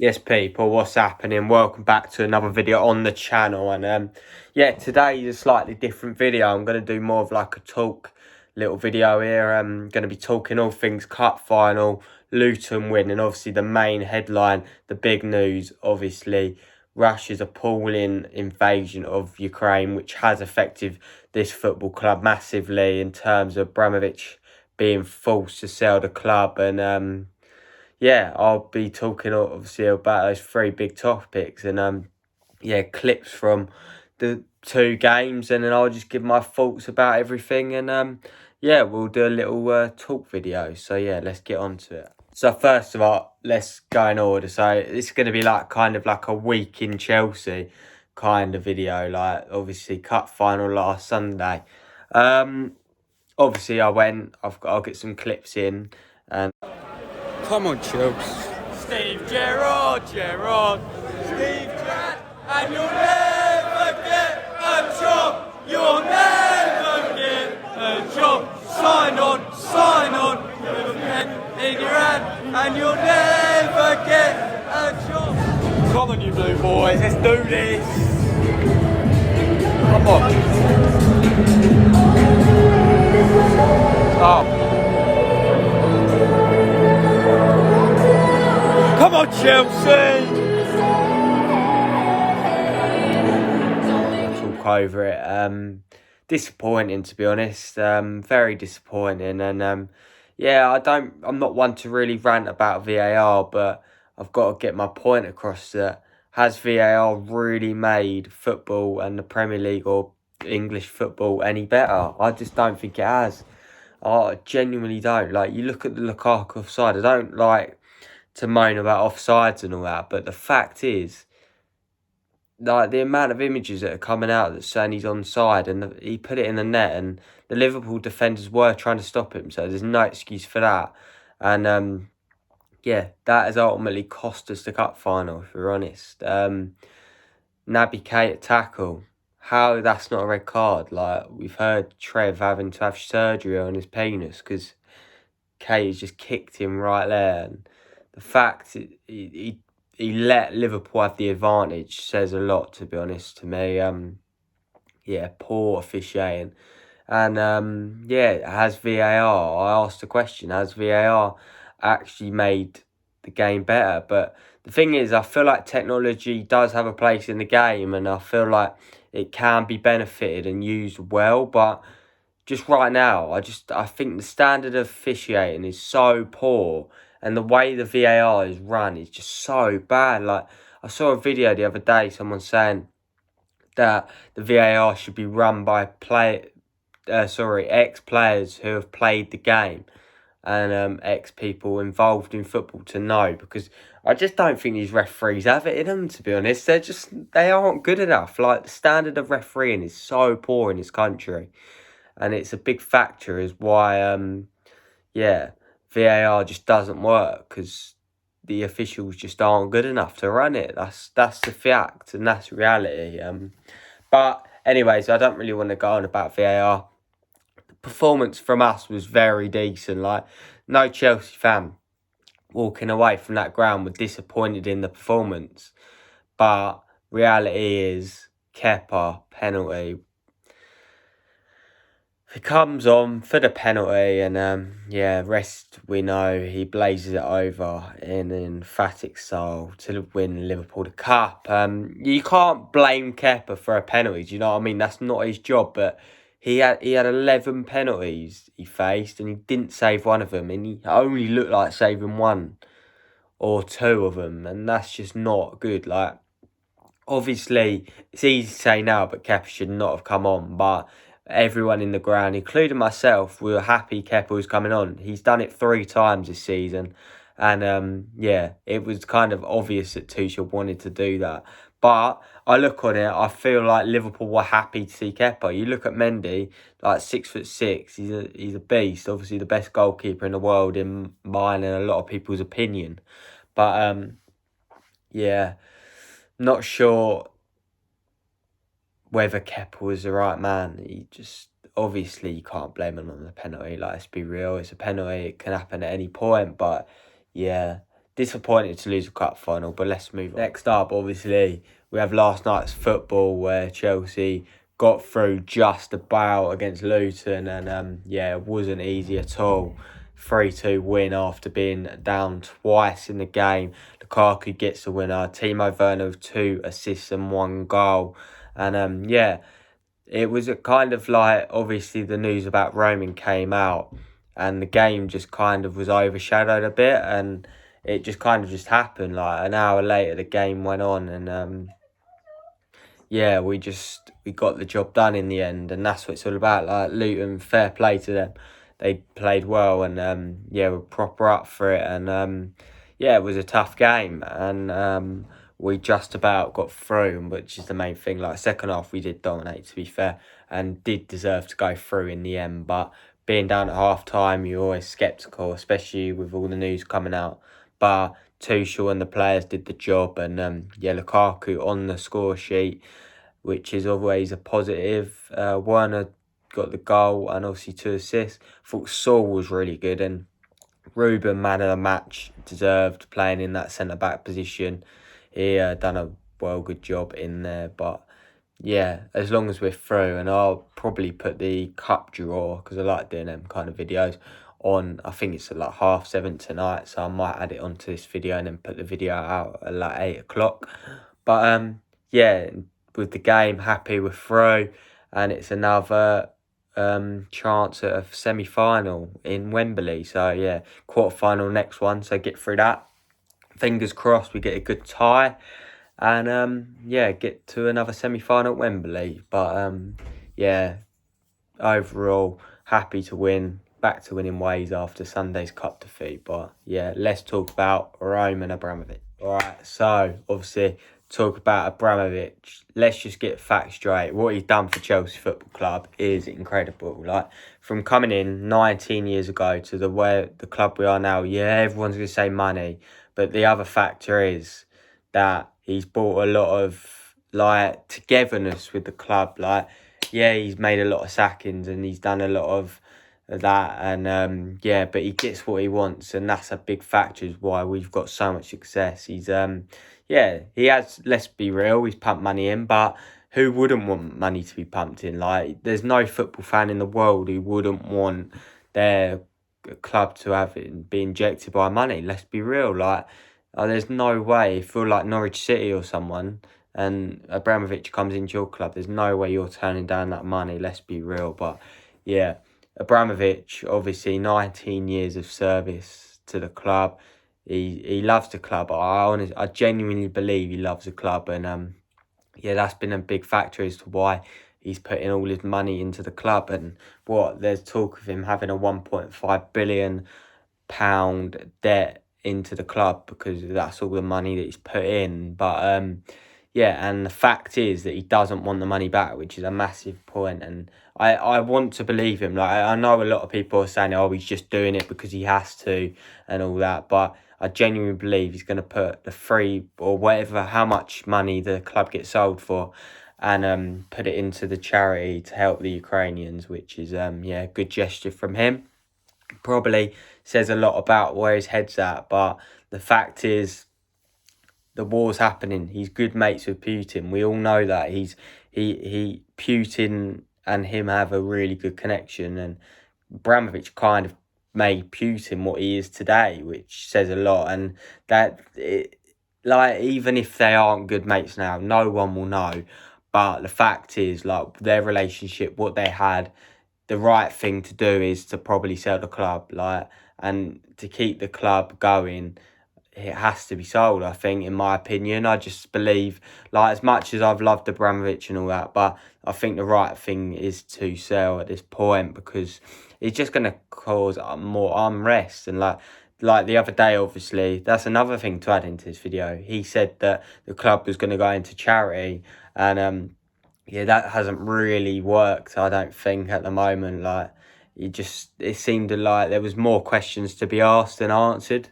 Yes, people, what's happening? Welcome back to another video on the channel. And yeah, today is a slightly different video. I'm going to do more of like a talk little video here. I'm going to be talking all things cup final, Luton win, and obviously the main headline, the big news, obviously Russia's appalling invasion of Ukraine, which has affected this football club massively in terms of Abramovich being forced to sell the club. And yeah, I'll be talking obviously about those three big topics and yeah, clips from the two games, and then I'll just give my thoughts about everything, and yeah, we'll do a little talk video. So yeah, let's get on to it. So first of all, let's go in order. So this is going to be like kind of like a week in Chelsea kind of video. Like obviously cup final last Sunday. Obviously I'll get some clips in. And come on, Chelsea. Steve Gerrard, Steve Gerrard, and you'll never get a job. You'll never get a job. Sign on, with a pen in your hand, and you'll never get a job. Come on, you blue boys, let's do this. Come on. Oh. Come on, Chelsea! Talk over it. Disappointing, to be honest. Very disappointing. And yeah, I'm not one to really rant about VAR, but I've got to get my point across that has VAR really made football and the Premier League or English football any better? I just don't think it has. I genuinely don't. Like, you look at the Lukaku offside, I don't like to moan about offsides and all that, but the fact is, like, the amount of images that are coming out that's saying he's onside, and he put it in the net, and the Liverpool defenders were trying to stop him, so there's no excuse for that. And yeah, that has ultimately cost us the cup final, if we're honest. Naby Keita tackle, how that's not a red card? Like, we've heard Trev having to have surgery on his penis because Keita's just kicked him right there. And the fact he let Liverpool have the advantage says a lot, to be honest, to me. Yeah, poor officiating. And yeah, has VAR, I asked the question, has VAR actually made the game better? But the thing is, I feel like technology does have a place in the game, and I feel like it can be benefited and used well, but just right now, I think the standard of officiating is so poor, and the way the VAR is run is just so bad. Like, I saw a video the other day, someone saying that the VAR should be run by ex-players who have played the game, and ex-people involved in football to know, because I just don't think these referees have it in them, to be honest. They aren't good enough. Like, the standard of refereeing is so poor in this country. And it's a big factor is why, yeah, VAR just doesn't work, because the officials just aren't good enough to run it. That's the fact, and that's reality. But anyways, I don't really want to go on about VAR. The performance from us was very decent. Like, no Chelsea fan walking away from that ground were disappointed in the performance. But reality is, KEPA penalty. He comes on for the penalty, and yeah, rest we know, he blazes it over in an emphatic style to win Liverpool the cup. You can't blame Kepa for a penalty, do you know what I mean? That's not his job, but he had 11 penalties he faced, and he didn't save one of them, and he only looked like saving one or two of them, and that's just not good. Like, obviously, it's easy to say now, but Kepa should not have come on, but everyone in the ground, including myself, we were happy Kepa was coming on. He's done it 3 times this season, and yeah, it was kind of obvious that Tuchel wanted to do that. But I look on it, I feel like Liverpool were happy to see Kepa. You look at Mendy, like 6'6", he's a beast. Obviously, the best goalkeeper in the world in mine and a lot of people's opinion. But yeah, not sure whether Kepa was the right man. He just, obviously, you can't blame him on the penalty. Like, let's be real, it's a penalty, it can happen at any point. But yeah, disappointed to lose a cup final, but let's move on. Next up, obviously, we have last night's football where Chelsea got through just about against Luton, and it wasn't easy at all. 3-2 win after being down twice in the game. Lukaku gets the winner. Timo Werner with 2 assists and 1 goal. And it was a kind of like, obviously the news about Roman came out and the game just kind of was overshadowed a bit, and it just kind of just happened. Like an hour later the game went on, and we got the job done in the end, and that's what it's all about. Like Luton, fair play to them. They played well, and we're proper up for it, and it was a tough game, and we just about got through, which is the main thing. Like second half, we did dominate, to be fair, and did deserve to go through in the end. But being down at half time, you're always sceptical, especially with all the news coming out. But Tuchel and the players did the job, and Lukaku on the score sheet, which is always a positive. Werner got the goal and obviously 2 assists. I thought Saul was really good, and Ruben, man of the match, deserved playing in that centre back position. He done a good job in there, but yeah, as long as we're through, and I'll probably put the cup draw, because I like doing them kind of videos, on, I think it's at like 7:30 tonight, so I might add it onto this video and then put the video out at like 8 o'clock. But with the game, happy we're through, and it's another chance at a semi-final in Wembley. So yeah, quarter-final next one, so get through that. Fingers crossed we get a good tie, and get to another semi-final at Wembley. But overall happy to win, back to winning ways after Sunday's cup defeat. But yeah, let's talk about Roman Abramovich. Alright, so obviously talk about Abramovich. Let's just get facts straight. What he's done for Chelsea Football Club is incredible. Like, from coming in 19 years ago to the club we are now, everyone's going to say money, but the other factor is that he's brought a lot of like togetherness with the club. Like, he's made a lot of sackings and he's done a lot of that, and but he gets what he wants, and that's a big factor is why we've got so much success. He's he has, let's be real, he's pumped money in, but who wouldn't want money to be pumped in? Like, there's no football fan in the world who wouldn't want their club to have it be injected by money. Let's be real. Like, there's no way. If you're like Norwich City or someone and Abramovich comes into your club, there's no way you're turning down that money. Let's be real. But yeah, Abramovich, obviously 19 years of service to the club. He loves the club. I genuinely believe he loves the club, and that's been a big factor as to why he's putting all his money into the club. And there's talk of him having a £1.5 billion debt into the club because that's all the money that he's put in. But and the fact is that he doesn't want the money back, which is a massive point. And I want to believe him. Like, I know a lot of people are saying, oh, he's just doing it because he has to and all that, but I genuinely believe he's going to put the free or whatever, how much money the club gets sold for, and put it into the charity to help the Ukrainians, which is a good gesture from him. Probably says a lot about where his head's at, but the fact is the war's happening. He's good mates with Putin. We all know that. Putin and him have a really good connection, and Abramovich kind of made Putin what he is today, which says a lot. And even if they aren't good mates now, no one will know. But the fact is, like, their relationship, what they had, the right thing to do is to probably sell the club, and to keep the club going, it has to be sold, I think, in my opinion. I just believe, as much as I've loved Abramovich and all that, but I think the right thing is to sell at this point, because it's just going to cause more unrest. And like the other day, obviously, that's another thing to add into this video. He said that the club was going to go into charity, and that hasn't really worked, I don't think, at the moment. Like, it seemed like there was more questions to be asked than answered.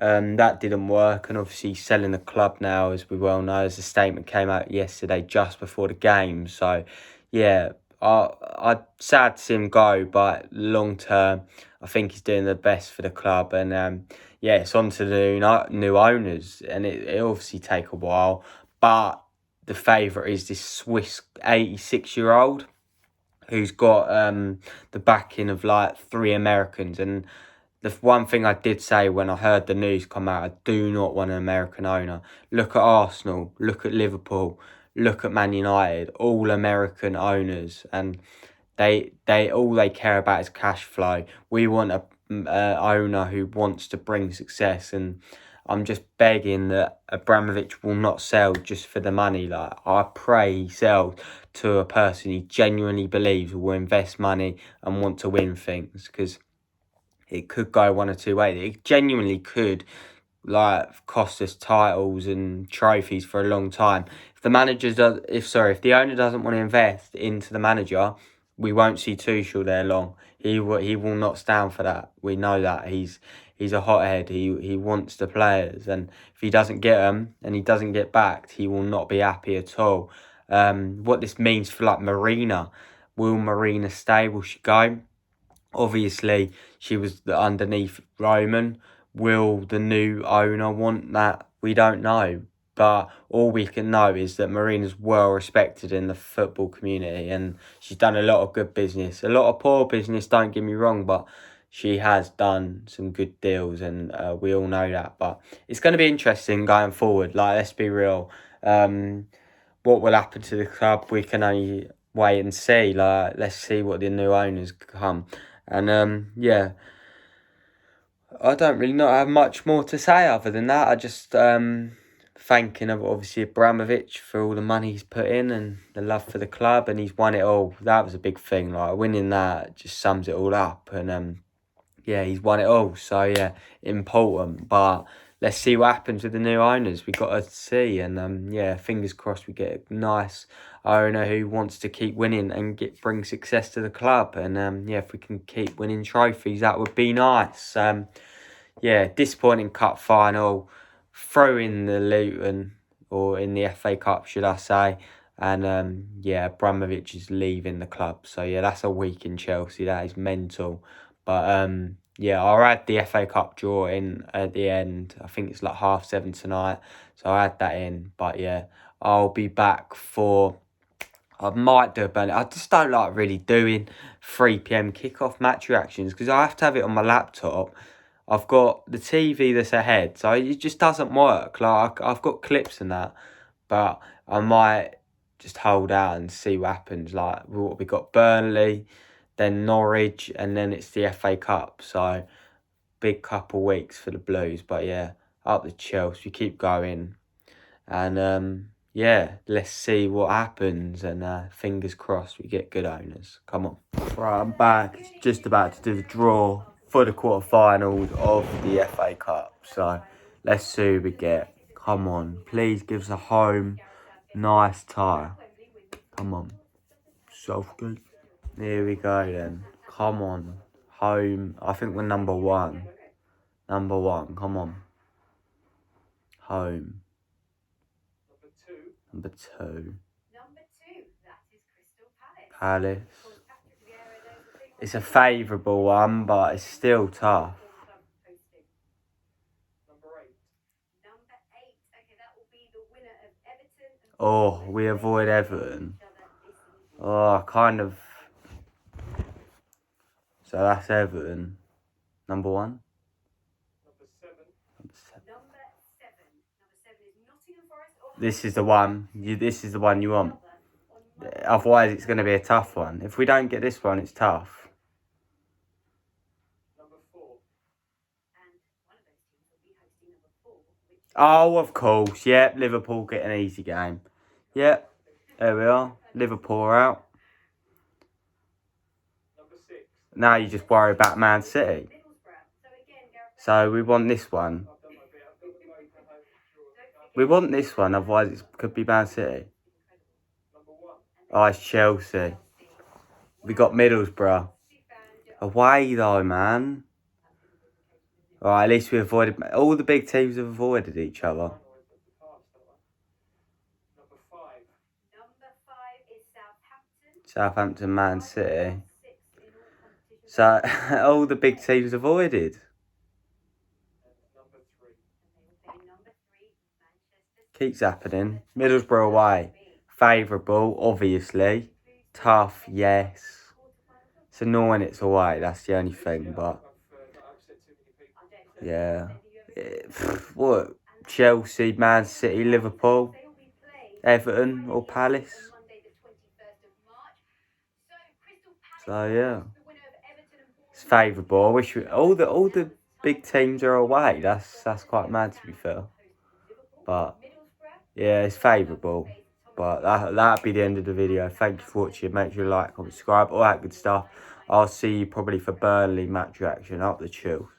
That didn't work, and obviously selling the club now, as we well know, as the statement came out yesterday just before the game. So, I sad to see him go, but long term, I think he's doing the best for the club. And yeah, it's on to the new owners, and it obviously take a while. But the favourite is this Swiss 86-year-old who's got the backing of like 3 Americans. And the one thing I did say when I heard the news come out, I do not want an American owner. Look at Arsenal, look at Liverpool, look at Man United, all American owners, and they all they care about is cash flow. We want a owner who wants to bring success, and I'm just begging that Abramovich will not sell just for the money. Like, I pray he sells to a person he genuinely believes will invest money and want to win things, because it could go one or two ways. It genuinely could like cost us titles and trophies for a long time. If the owner doesn't want to invest into the manager, we won't see Tuchel there long. He will not stand for that. We know that he's a hothead. He wants the players, and if he doesn't get them and he doesn't get backed, he will not be happy at all. What this means for like Marina, will Marina stay? Will she go? Obviously, she was underneath Roman. Will the new owner want that? We don't know. But all we can know is that Marina's well respected in the football community, and she's done a lot of good business. A lot of poor business, don't get me wrong, but she has done some good deals, and we all know that. But it's going to be interesting going forward. Like, let's be real. What will happen to the club? We can only wait and see. Like, let's see what the new owners come. And yeah, I don't really not have much more to say other than that. I just thanking of obviously Abramovich for all the money he's put in and the love for the club, and he's won it all. That was a big thing. Like, winning that just sums it all up. And yeah, he's won it all. So yeah, important. But let's see what happens with the new owners. We got to see, and yeah, fingers crossed we get a nice owner who wants to keep winning and bring success to the club. And yeah, if we can keep winning trophies, that would be nice. Yeah, disappointing cup final. Throw in the Luton, or in the FA Cup, should I say. And yeah, Abramovich is leaving the club. So yeah, that's a week in Chelsea. That is mental. But yeah, I'll add the FA Cup draw in at the end. I think it's like 7:30 tonight. So I'll add that in. But yeah, I'll be back for... I might do a burn. I just don't like really doing 3 p.m. kickoff match reactions, because I have to have it on my laptop. I've got the TV that's ahead, so it just doesn't work. Like, I've got clips and that, but I might just hold out and see what happens. Like, we got Burnley, then Norwich, and then it's the FA Cup. So big couple weeks for the Blues. But yeah, up the Chelsea, we keep going, and yeah, let's see what happens, and fingers crossed we get good owners. Come on. Right, I'm back. Just about to do the draw for the quarterfinals of the FA Cup. So let's see who we get. Come on, please give us a home. Nice tie. Come on. Southgate. Here we go then. Come on. Home. I think we're number 1. Number 1. Come on. Home. Number 2. Palace. It's a favourable one, but it's still tough. Oh, we avoid Everton. Oh, kind of. So that's Everton. Number 1. Number 7. This is the one. This is the one you want. Otherwise, it's going to be a tough one. If we don't get this one, it's tough. Oh, of course. Yep, Liverpool get an easy game. Yep, there we are. Liverpool are out. Now you just worry about Man City. So we want this one. We want this one, otherwise it could be Man City. Oh, it's Chelsea. We got Middlesbrough. Away though, man. Alright, at least we avoided... All the big teams have avoided each other. Southampton, Man City. So all the big teams avoided. Keeps happening. Middlesbrough away. Favourable, obviously. Tough, yes. It's annoying it's away, that's the only thing, but yeah. What? Chelsea, Man City, Liverpool, Everton or Palace. So yeah. It's favourable. I wish all the big teams are away. That's quite mad to be fair. But yeah, it's favourable. But that'll be the end of the video. Thank you for watching. Make sure you like, comment, subscribe, all that good stuff. I'll see you probably for Burnley match reaction. Up the chill.